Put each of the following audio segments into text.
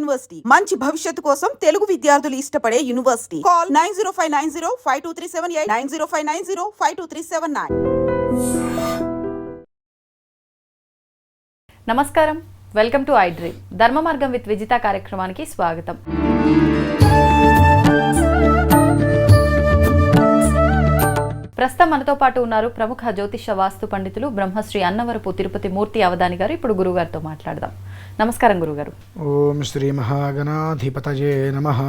University మంచి భవిష్యత్తు కోసం తెలుగు విద్యార్థులు ఇష్టపడే యూనివర్సిటీ. కాల్ 9059052378 9059052379. నమస్కారం, వెల్కమ్ టు ఐ డ్రీమ్. ధర్మ మార్గం విత్ విజిత కార్యక్రమానికి స్వాగతం. ప్రస్తుతం మనతో పాటు ఉన్నారు ప్రముఖ జ్యోతిష వాస్తు పండితులు బ్రహ్మశ్రీ అన్నవరపు తిరుపతి మూర్తి అవధాని గారు. ఇప్పుడు గురుగారితో మాట్లాడదాం. నమస్కారం గురుగారు. ఓం శ్రీ మహాగణాధిపతయే నమః.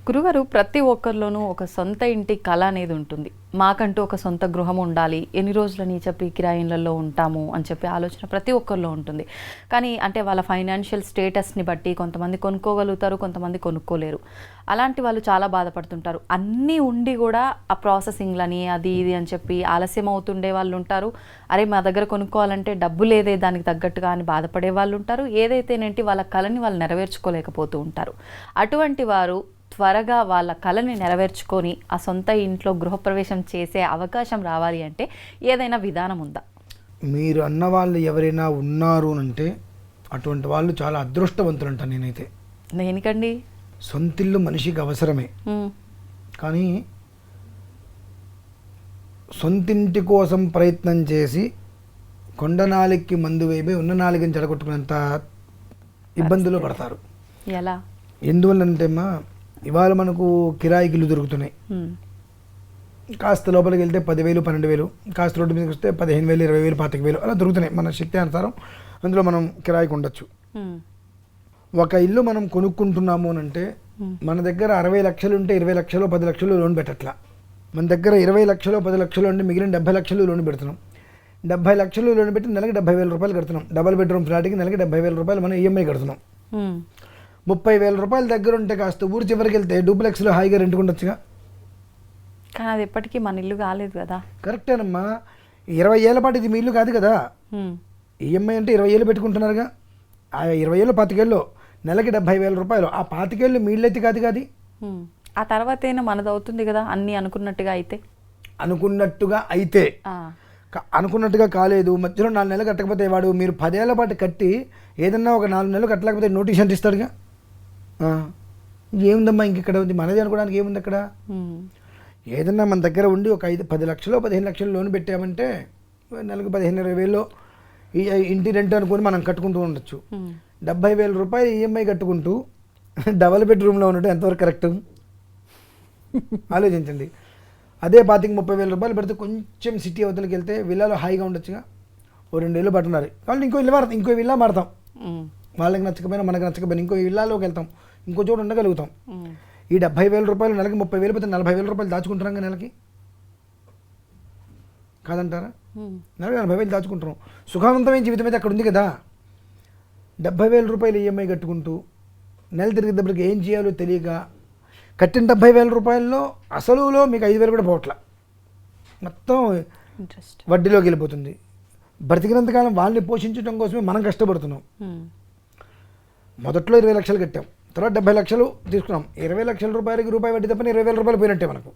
గురుగారు, ప్రతి ఒక్కరిలోనూ ఒక సొంత ఇంటి కళ అనేది ఉంటుంది. మాకంటూ ఒక సొంత గృహం ఉండాలి, ఎన్ని రోజులని చెప్పి కిరాయిలలో ఉంటాము అని చెప్పి ఆలోచన ప్రతి ఒక్కరిలో ఉంటుంది. కానీ అంటే వాళ్ళ ఫైనాన్షియల్ స్టేటస్ని బట్టి కొంతమంది కొనుక్కోగలుగుతారు, కొంతమంది కొనుక్కోలేరు. అలాంటి వాళ్ళు చాలా బాధపడుతుంటారు. అన్నీ ఉండి కూడా ఆ ప్రాసెసింగ్లని అది ఇది అని చెప్పి ఆలస్యం అవుతుండే వాళ్ళు ఉంటారు. అరే మా దగ్గర కొనుక్కోవాలంటే డబ్బు లేదే దానికి తగ్గట్టుగా అని బాధపడే వాళ్ళు ఉంటారు. ఏదైతేనేంటి వాళ్ళ కళని వాళ్ళు నెరవేర్చుకోలేకపోతూ ఉంటారు. అటువంటి వారు త్వరగా వాళ్ళ కళని నెరవేర్చుకొని ఆ సొంత ఇంట్లో గృహప్రవేశం చేసే అవకాశం రావాలి అంటే ఏదైనా విధానం ఉందా? మీరు అన్న వాళ్ళు ఎవరైనా ఉన్నారు అంటే అటువంటి వాళ్ళు చాలా అదృష్టవంతులు అంటాను నేనైతే. దేనికండి? సొంతిల్లు మనిషికి అవసరమే, కానీ సొంతింటి కోసం ప్రయత్నం చేసి కొండ నాలికి మందు వేయబోయి ఉన్న నాలికని చెడగొట్టుకునేంత ఇబ్బందులు పడతారు. ఎలా? ఎందువల్లంటే అమ్మా, ఇవాళ మనకు కిరాయికి ఇల్లు దొరుకుతున్నాయి. కాస్త లోపలికి వెళ్తే 10,000 12,000, కాస్త రోడ్డు మీదకి వస్తే 15,000 20,000 25,000 అలా దొరుకుతున్నాయి. మన శక్తి అనుసారం అందులో మనం కిరాయికి ఉండొచ్చు. ఒక ఇల్లు మనం కొనుక్కుంటున్నాము అని అంటే మన దగ్గర 60 లక్షలు ఉంటే 20 లక్షలు 10 లక్షలు లోన్ పెట్టట్లా. మన దగ్గర 20 లక్షలు 10 లక్షలు ఉంటే మిగిలిన 70 లక్షలు లోన్ పెడుతున్నాం. 70 లక్షలు లోన్ పెట్టి నెలకి 70,000 రూపాయలు కడుతున్నాం. డబల్ బెడ్రూమ్ ఫ్లాట్కి నెలకి 70,000 రూపాయలు మనం ఈఎంఐ కడుతున్నాం. 30,000 రూపాయల దగ్గర ఉంటే కాస్త ఊరు చివరికి వెళ్తే డూప్లెక్స్లో హాయిగా రెంట్కుండొచ్చుగా. కానీ అది ఎప్పటికీ మన ఇల్లు కాలేదు కదా. కరెక్టేనమ్మా, 20 ఏళ్ళ పాటు ఇది మీ ఇల్లు కాదు కదా. ఈఎంఐ అంటే 20 ఏళ్ళు పెట్టుకుంటున్నారుగా. ఆ 20 ఏళ్ళు 25 ఏళ్ళు నెలకి 70,000 రూపాయలు. ఆ 25 ఏళ్ళు మీ ఇల్లు అయితే కాదు కాదు. ఆ తర్వాత అయినా మనది అవుతుంది కదా అన్నీ అనుకున్నట్టుగా అయితే. అనుకున్నట్టుగా అయితే అనుకున్నట్టుగా కాలేదు, మధ్యలో 4 నెలలు కట్టకపోతే వాడు మీరు 10 ఏళ్ళ పాటు కట్టి ఏదన్నా ఒక 4 నెలలు కట్టలేకపోతే నోటీస్ అంటే ఇస్తాడుగా. ఏముందమ్మా ఇంకెక్కడ ఉంది మనది అనుకోవడానికి ఏముంది అక్కడ? ఏదన్నా మన దగ్గర ఉండి ఒక 10 లక్షలు 15 లక్షలు లోన్ పెట్టామంటే నెలకు 15,000-20,000 ఈ ఇంటి రెంట్ అనుకుని మనం కట్టుకుంటూ ఉండొచ్చు. 70,000 రూపాయలు ఈఎంఐ కట్టుకుంటూ డబల్ బెడ్రూమ్లో ఉండటం ఎంతవరకు కరెక్ట్ ఆలోచించండి. అదే 25,000-30,000 రూపాయలు పెడితే కొంచెం సిటీ అవతలకి వెళ్తే విల్లాలో హాయిగా ఉండొచ్చుగా. ఓ 2 ఏళ్ళు పట్టున్నారు కాబట్టి ఇంకో విల్లా మాడతాం. వాళ్ళకి నచ్చకపోయినా మనకు నచ్చకపోయినా ఇంకో విల్లాలోకి వెళ్తాం, ఇంకో చోటు ఉండగలుగుతాం. ఈ 70,000 రూపాయలు నెలకి 30,000 పోతే 40,000 రూపాయలు దాచుకుంటున్నాం నెలకి, కాదంటారా? నెలకి 40,000 దాచుకుంటున్నాం. సుఖవంతమైన జీవితం అయితే అక్కడ ఉంది కదా. 70,000 రూపాయలు ఈఎంఐ కట్టుకుంటూ నెల తిరిగేటప్పటికి ఏం చేయాలో తెలియక కట్టిన 70,000 రూపాయల్లో అసలులో మీకు 5,000 కూడా పోవట్లా, మొత్తం వడ్డీలోకి వెళ్ళిపోతుంది. బ్రతికినంతకాలం వాళ్ళని పోషించడం కోసమే మనం కష్టపడుతున్నాం. మొదట్లో 20 లక్షలు కట్టాం, తర్వాత 70 లక్షలు తీసుకున్నాం. 20 లక్షల రూపాయలకి రూపాయి వడ్డీ తప్పని 20,000 రూపాయలు పోయినట్టే మనకు.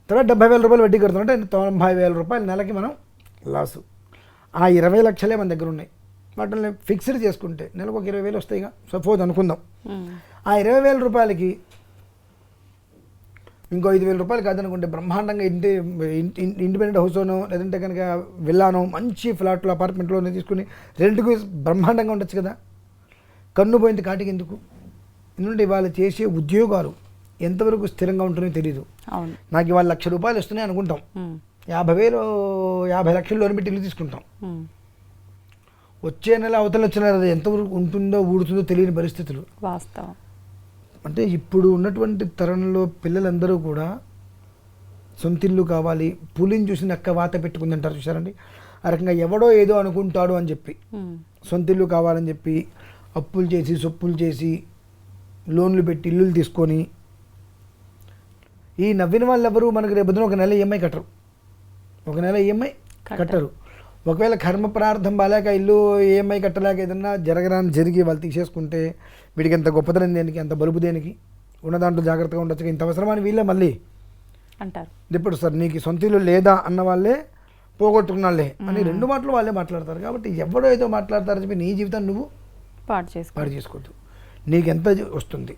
తర్వాత 70,000 రూపాయలు వడ్డీ కడుతున్నాం అంటే 90,000 రూపాయలు నెలకి మనం లాసు. ఆ 20 లక్షలే మన దగ్గర ఉన్నాయి. వాటిని ఫిక్స్డ్ చేసుకుంటే నెలకు ఒక 20,000 వస్తాయిగా. సపోజ్ అనుకుందాం, ఆ 20,000 రూపాయలకి ఇంకో 5,000 రూపాయలు కాదనుకుంటే బ్రహ్మాండంగా ఇండిపెండెంట్ హౌస్లోనో లేదంటే కనుక విల్లానో మంచి ఫ్లాట్లో అపార్ట్మెంట్లోనే తీసుకుని రెంట్కు బ్రహ్మాండంగా ఉండొచ్చు కదా. కన్ను పోయింది కాటికి ఎందుకు? ఎందుకంటే ఇవాళ చేసే ఉద్యోగాలు ఎంతవరకు స్థిరంగా ఉంటుందో తెలియదు. నాకు ఇవాళ 1,00,000 రూపాయలు వస్తున్నాయి అనుకుంటాం, 50 లక్షలు లోన్ పెట్టి ఇల్లు తీసుకుంటాం. వచ్చే నెల అవతల వచ్చిన నెల ఎంతవరకు ఉంటుందో ఊడుతుందో తెలియని పరిస్థితులు వాస్తవం. అంటే ఇప్పుడు ఉన్నటువంటి తరంలో పిల్లలందరూ కూడా సొంతిల్లు కావాలి, పులిని చూసి నక్క వాత పెట్టుకుందంటారు చూసారండి. ఆ రకంగా ఎవడో ఏదో అనుకుంటాడు అని చెప్పి సొంతిల్లు కావాలని చెప్పి అప్పులు చేసి సొప్పులు చేసి లోన్లు పెట్టి ఇల్లులు తీసుకొని ఈ నవ్విన వాళ్ళు ఎవరు మనకు రేపు ఒక నెల ఈఎంఐ కట్టరు, ఒక నెల ఈఎంఐ కట్టరు. ఒకవేళ కర్మ ప్రార్థం బాలేక ఇల్లు ఈఎంఐ కట్టలేక ఏదన్నా జరిగి వాళ్ళు తీసేసుకుంటే వీడికి ఎంత గొప్పతనం దేనికి, అంత బలుపు దేనికి, ఉన్న దాంట్లో జాగ్రత్తగా ఉండొచ్చు, ఇంత అవసరమని వీళ్ళే మళ్ళీ అంటారు. ఇప్పుడు సార్ నీకు సొంత ఇల్లు లేదా అన్న వాళ్ళే పోగొట్టుకున్నాళ్ళే అని 2 మాటలు వాళ్ళే మాట్లాడతారు. కాబట్టి ఎవడో ఏదో మాట్లాడతారని చెప్పి నీ జీవితాన్ని నువ్వు పాడు చేసుకోవద్దు. నీకెంత వస్తుంది,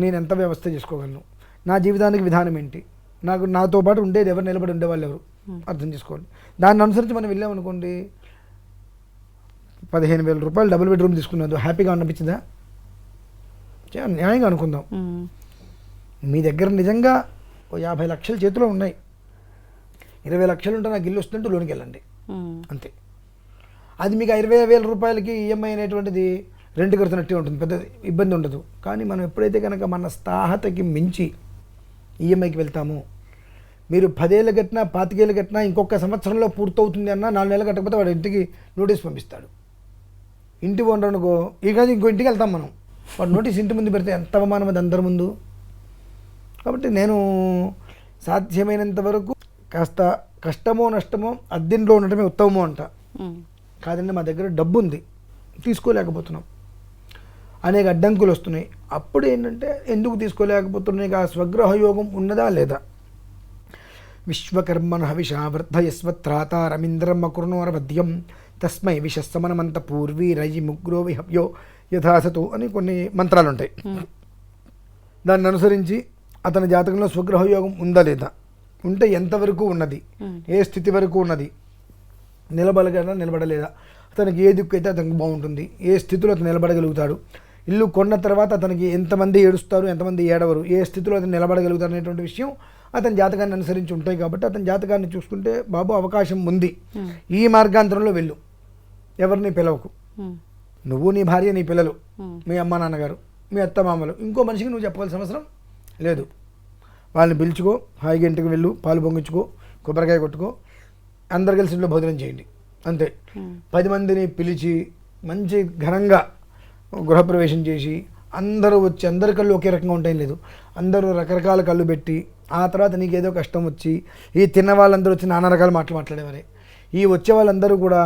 నేను ఎంత వ్యవస్థ చేసుకోగలను, నా జీవితానికి విధానం ఏంటి, నాతో పాటు ఉండేది ఎవరు, నిలబడి ఉండేవాళ్ళు ఎవరు అర్థం చేసుకోవాలి. దాన్ని అనుసరించి మనం వెళ్ళామనుకోండి, 15,000 రూపాయలు డబుల్ బెడ్రూమ్ తీసుకున్నది హ్యాపీగా అనిపించిందా? న్యాయంగా అనుకుందాం. మీ దగ్గర నిజంగా 50 లక్షలు చేతిలో ఉన్నాయి, 20 లక్షలు ఉంటే నాకు ఇల్లు వస్తుంటే లోనికి వెళ్ళండి అంతే. అది మీకు 20,000 రూపాయలకి ఈఎంఐ అనేటువంటిది రెంట్ కడుతున్నట్టే ఉంటుంది, పెద్ద ఇబ్బంది ఉండదు. కానీ మనం ఎప్పుడైతే కనుక మన స్థాహతకి మించి ఈఎంఐకి వెళ్తామో, మీరు 10 ఏళ్ళు కట్టినా 25 ఏళ్ళు కట్టినా ఇంకొక సంవత్సరంలో పూర్తవుతుంది అన్నా 4 నెలలు కట్టకపోతే వాడు ఇంటికి నోటీస్ పంపిస్తాడు. ఇంటి ఓనర్ అనుకో, ఇక ఇంకో ఇంటికి వెళ్తాం మనం, వాడు నోటీస్ ఇంటి ముందు పెడితే ఎంత అవమానం అది అందరి ముందు. కాబట్టి నేను సాధ్యమైనంత వరకు కాస్త కష్టమో నష్టమో అద్దెంట్లో ఉండటమే ఉత్తమమో అంట. కాదండి మా దగ్గర డబ్బు ఉంది, తీసుకోలేకపోతున్నాం, అనేక అడ్డంకులు వస్తున్నాయి. అప్పుడు ఏంటంటే ఎందుకు తీసుకోలేకపోతున్నాయి, ఆ స్వగ్రహ యోగం ఉన్నదా లేదా? విశ్వకర్మణ హవిషా వర్ధయస్వత్రాతారమింద్రం అకృణోరవద్యం తస్మై విషస్సమనమంత పూర్వీ రయి ముగ్రో విహవ్యో యథాసతు అని కొన్ని మంత్రాలు ఉంటాయి. దాన్ని అనుసరించి అతని జాతకంలో స్వగ్రహ యోగం ఉందా లేదా, ఉంటే ఎంతవరకు ఉన్నది, ఏ స్థితి వరకు ఉన్నది, నిలబడగలరా నిలబడలేదా, అతనికి ఏ దిక్కు అయితే అతనికి బాగుంటుంది, ఏ స్థితిలో అతను నిలబడగలుగుతాడు, ఇల్లు కొన్న తర్వాత అతనికి ఎంతమంది ఏడుస్తారు, ఎంతమంది ఏడవరు, ఏ స్థితిలో అతను నిలబడగలుగుతారు అనేటువంటి విషయం అతని జాతకాన్ని అనుసరించి ఉంటాయి. కాబట్టి అతని జాతకాన్ని చూసుకుంటే బాబు అవకాశం ఉంది, ఈ మార్గాంతరంలో వెళ్ళు, ఎవరిని పిలవకు, నువ్వు నీ భార్య నీ పిల్లలు మీ అమ్మ నాన్నగారు మీ అత్త మామలు, ఇంకో మనిషికి నువ్వు చెప్పాల్సిన అవసరం లేదు. వాళ్ళని పిలుచుకో, హాయిగా ఇంటికి వెళ్ళు, పాలు పొంగించుకో, కొబ్బరికాయ కొట్టుకో, అందరు కలిసి ఇంట్లో భోజనం చేయండి అంతే. 10 మందిని పిలిచి మంచి ఘనంగా గృహప్రవేశం చేసి అందరూ వచ్చి, అందరి కళ్ళు ఒకే రకంగా ఉంటాయి లేదు, అందరూ రకరకాల కళ్ళు పెట్టి, ఆ తర్వాత నీకేదో కష్టం వచ్చి ఈ తిన్న వాళ్ళందరూ వచ్చి నానా రకాల మాటలు మాట్లాడేవారే, ఈ వచ్చే వాళ్ళందరూ కూడా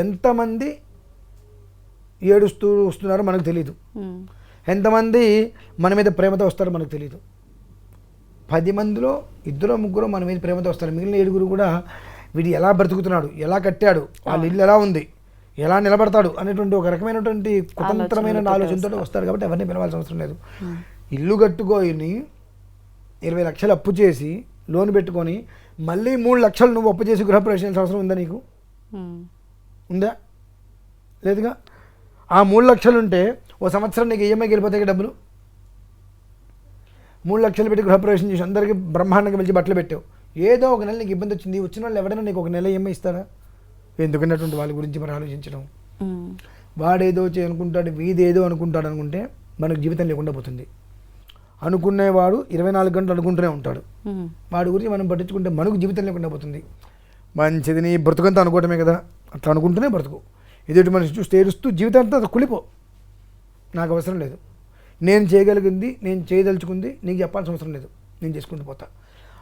ఎంతమంది ఏడుస్తూ వస్తున్నారో మనకు తెలియదు, ఎంతమంది మన మీద ప్రేమతో వస్తారో మనకు తెలియదు. 10 మందిలో 2-3 మన మీద ప్రేమతో వస్తారు, మిగిలిన 7 కూడా వీడు ఎలా బ్రతుకుతున్నాడు, ఎలా కట్టాడు, వాళ్ళ ఇల్లు ఎలా ఉంది, ఎలా నిలబడతాడు అనేటువంటి ఒక రకమైనటువంటి కుతంత్రమైన ఆలోచనతో వస్తారు. కాబట్టి ఎవరిని పిలవాల్సిన అవసరం లేదు. ఇల్లు కట్టుకొని 20 లక్షలు అప్పు చేసి లోన్ పెట్టుకొని మళ్ళీ 3 లక్షలు నువ్వు అప్పు చేసి గృహప్రవేశం చేయాల్సిన అవసరం ఉందా నీకు? ఉందా? లేదుగా. ఆ 3 లక్షలు ఉంటే ఓ సంవత్సరం నీకు ఈఎంఐకి వెళ్ళిపోతాయి డబ్బులు. 3 లక్షలు పెట్టి గృహప్రవేశం చేసి అందరికీ బ్రహ్మాండంగా పిలిచి బట్టలు పెట్టావు, ఏదో ఒక నెల నీకు ఇబ్బంది వచ్చింది, వచ్చిన వాళ్ళు ఎవరైనా నీకు ఒక నెల ఈఎంఐ ఇస్తారా? ఎందుకన్నటువంటి వాళ్ళ గురించి మరి ఆలోచించడం. వాడేదో అనుకుంటాడు, వీదేదో అనుకుంటాడు అనుకుంటే మనకు జీవితం లేకుండా పోతుంది. అనుకునేవాడు 24 గంటలు అనుకుంటూనే ఉంటాడు, వాడి గురించి మనం పట్టించుకుంటే మనకు జీవితం లేకుండా పోతుంది. మంచిది నీ బ్రతుకంతా అనుకోవటమే కదా, అట్లా అనుకుంటూనే బ్రతుకు. ఎదుటి మనిషి చూస్తే ఏడుస్తూ జీవితాంతా కులిపో, నాకు అవసరం లేదు, నేను చేయగలిగింది నేను చేయదలుచుకుంది నీకు చెప్పాల్సిన అవసరం లేదు, నేను చేసుకుంటూ పోతా.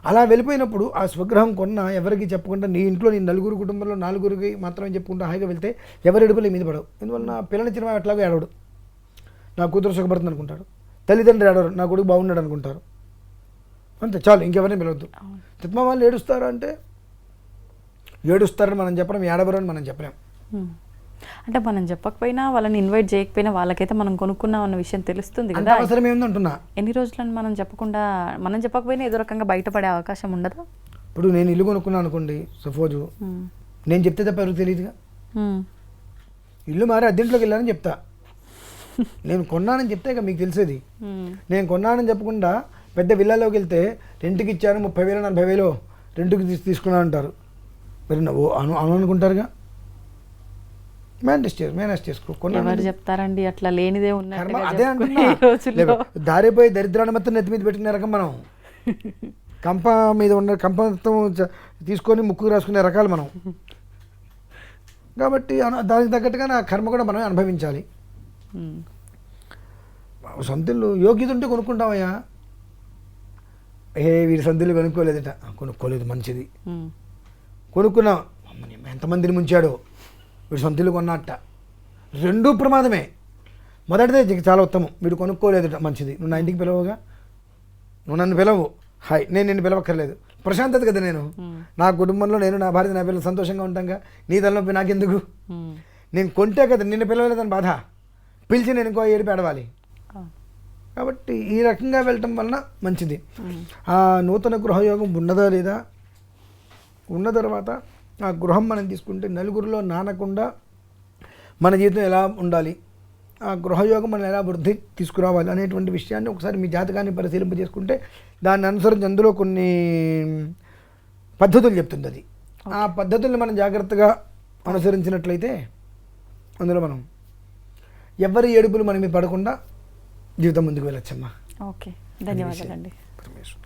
అలా వెళ్ళిపోయినప్పుడు ఆ స్వగ్రహం కొన్న ఎవరికి చెప్పకుండా నీ ఇంట్లో నీ 4 కుటుంబంలో 4కి మాత్రమే చెప్పుకుంటూ హాయిగా వెళ్తే ఎవరి ఎడుపులు మీద పడవు. ఎందువల్ల నా పిల్లనిచ్చిన వాడు అట్లాగే ఏడవడు, నా కూతురు సుఖపడుతుంది అనుకుంటాడు, తల్లిదండ్రులు ఏడవరు, నా కొడుకు బాగున్నాడు అనుకుంటారు, అంతే చాలు, ఇంకెవరిని పిలవద్దు. తిత్మ వాళ్ళు ఏడుస్తారా అంటే ఏడుస్తారని మనం చెప్పలేం, ఏడవరు అని మనం చెప్పలేం. అంటే మనం చెప్పకపోయినా, వాళ్ళని ఇన్వైట్ చేయకపోయినా వాళ్ళకైతే మనం కొనుక్కున్నాం అన్న విషయం తెలుస్తుంది కదా. అవసరం ఏముందంటున్నా, ఎన్ని రోజులను మనం చెప్పకపోయినా ఏదో రకంగా బయటపడే అవకాశం ఉండదా? ఇప్పుడు నేను ఇల్లు కొనుక్కున్నాను అనుకోండి, సపోజు నేను చెప్తే తప్ప ఎవరికి తెలియదుగా. ఇల్లు మారి అద్దెంట్లోకి వెళ్ళానని చెప్తా, నేను కొన్నానని చెప్తే ఇక మీకు తెలిసేది. నేను కొన్నానని చెప్పకుండా పెద్ద విల్లాలోకి వెళ్తే రెంట్కి ఇచ్చాను 30,000 40,000 రెంట్కి తీసుకున్నా అంటారు. మరి అనుకుంటారుగా, మేనేజ్ చేసుకో. ఎవరు చెప్తారండి అట్లా, లేనిదే ఉన్నట్టు. అదే అంటున్నా, దారిపోయి దరిద్రాన్ని మొత్తం నెత్తి మీద పెట్టిన రకం మనం. కంప మీద ఉన్న కంప తీసుకొని ముక్కు రాసుకునే రకాలు మనం. కాబట్టి దానికి తగ్గట్టుగా నా కర్మ కూడా మనం అనుభవించాలి. సొంతిల్లు యోగ్యత ఉంటే కొనుక్కుంటామయ్యా. వీడి సొంతిల్లు కొనుక్కోలేదట, కొనుక్కోలేదు మంచిది, కొనుక్కున్నాం, ఎంతమందిని ముంచాడో, వీడు సొంతిల్లు కొన్నట్ట, 2 ప్రమాదమే. మొదటిదే చాలా ఉత్తమం, వీడు కొనుక్కోలేదట మంచిది, నువ్వు నా ఇంటికి పిలవగా, నువ్వు నన్ను పిలవు, హాయ్, నేను నిన్ను పిలవక్కర్లేదు, ప్రశాంతత కదా. నేను నా కుటుంబంలో నేను నా భార్య నా పిల్లలు సంతోషంగా ఉంటాంగా, నీ తలనొప్పి నాకెందుకు? నేను కొంటే కదా, నిన్ను పిలవలేదని బాధ, పిలిచి నేను ఇంకో ఏడుపు ఏడవాలి. కాబట్టి ఈ రకంగా వెళ్ళటం వలన మంచిది. ఆ నూతన గృహయోగం ఉన్నదా లేదా, ఉన్న తర్వాత ఆ గృహం మనం తీసుకుంటే నలుగురిలో నానకుండా మన జీవితం ఎలా ఉండాలి, ఆ గృహయోగం మనం ఎలా వృద్ధి తీసుకురావాలి అనేటువంటి విషయాన్ని ఒకసారి మీ జాతకాన్ని పరిశీలింప చేసుకుంటే దాన్ని అనుసరించి అందులో కొన్ని పద్ధతులు చెప్తుంది. అది ఆ పద్ధతుల్ని మనం జాగ్రత్తగా అనుసరించినట్లయితే అందులో మనం ఎవరి ఏడుపులు మన మీద పడకుండా జీవితం ముందుకు వెళ్ళొచ్చమ్మా. ఓకే, ధన్యవాదాలండి. పరమేశ్వర.